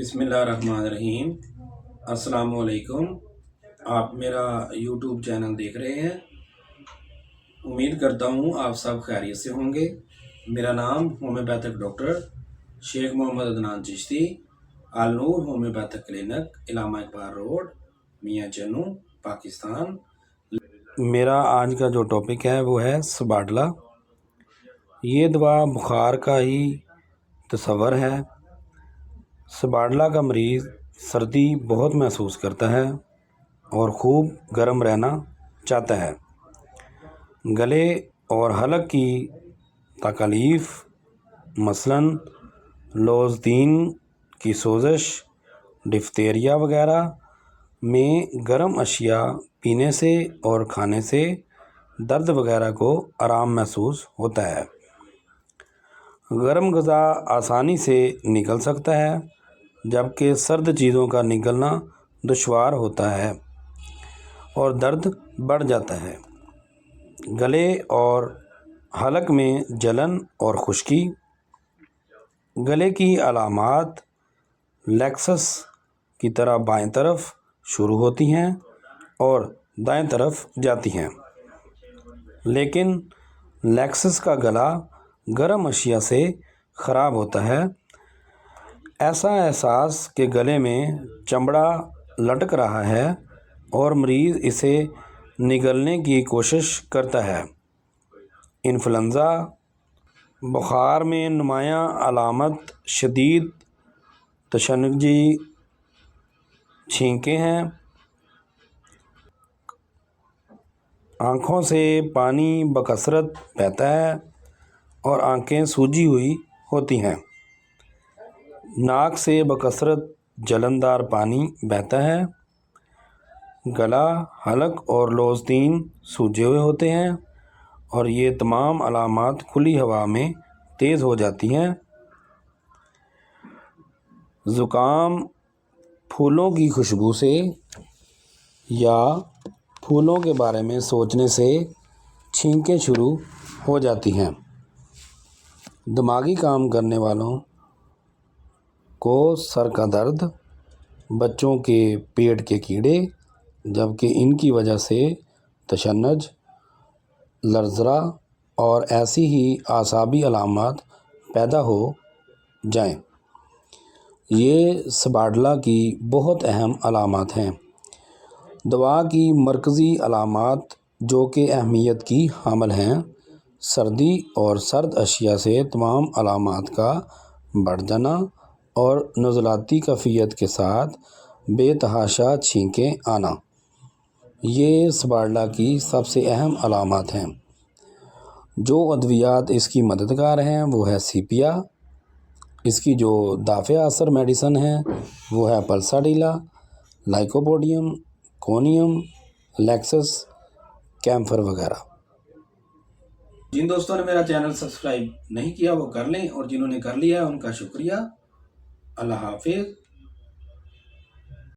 बिस्मिल्लाहिर्रहमानिर्रहीम। अस्सलाम वालेकुम। आप मेरा यूट्यूब चैनल देख रहे हैं। उम्मीद करता हूँ आप सब खैरियत से होंगे। मेरा नाम होम्योपैथिक डॉक्टर शेख मोहम्मद अदनान चिश्ती, अल नूर होम्योपैथिक क्लिनिक, इलामा इकबाल रोड, मियाँ चन्नू, पाकिस्तान। मेरा आज का जो टॉपिक है वो है सबाडला। ये दवा बुखार का ही तस्वर है। सबाडला का मरीज़ सर्दी बहुत महसूस करता है और खूब गर्म रहना चाहता है। गले और हलक की तकलीफ़ मसलन लोज़दीन की सोज़श, डिफ्तेरिया वगैरह में गर्म अशिया पीने से और खाने से दर्द वगैरह को आराम महसूस होता है। गर्म ग़िज़ा आसानी से निकल सकता है जबकि सर्द चीज़ों का निकलना दुश्वार होता है और दर्द बढ़ जाता है। गले और हलक में जलन और खुश्की। गले की अलामात लेक्सस की तरह बाएं तरफ शुरू होती हैं और दाएं तरफ जाती हैं, लेकिन लेक्सस का गला गर्म अशिया से ख़राब होता है। ऐसा एहसास कि गले में चमड़ा लटक रहा है और मरीज़ इसे निगलने की कोशिश करता है। इन्फ्लुएंज़ा बुखार में नुमायाँ अलामत शदीद तशन्नुजी छींकें हैं। आँखों से पानी बकसरत बहता है और आँखें सूजी हुई होती हैं। नाक से बकसरत जलनदार पानी बहता है। गला, हलक और लोज़दीन सूजे हुए होते हैं और ये तमाम अलामात खुली हवा में तेज़ हो जाती हैं। ज़ुकाम फूलों की खुशबू से या फूलों के बारे में सोचने से छींकें शुरू हो जाती हैं। दिमागी काम करने वालों को सर का दर्द, बच्चों के पेट के कीड़े, जबकि इनकी वजह से तशन्नुज, लर्ज़रा और ऐसी ही आसाबी अलामात पैदा हो जाएं। ये सबाडला की बहुत अहम अलामात हैं। दवा की मरकज़ी अलामात जो कि अहमियत की हामिल हैं, सर्दी और सर्द अशिया से तमाम अलामात का बढ़ जाना और नज़लाती कैफ़ियत के साथ बेतहाशा छींकें आना, ये सबाडला की सबसे अहम अलामात हैं। जो अद्वियात इसकी मददगार हैं वो है सीपिया। इसकी जो दाफ़े असर मेडिसन है वो है पल्साडीला, लाइकोपोडियम, कोनियम, लेक्सस, कैम्फर वगैरह। जिन दोस्तों ने मेरा चैनल सब्सक्राइब नहीं किया वो कर लें और जिन्होंने कर लिया है उनका शुक्रिया। अल्लाह हाफिज़।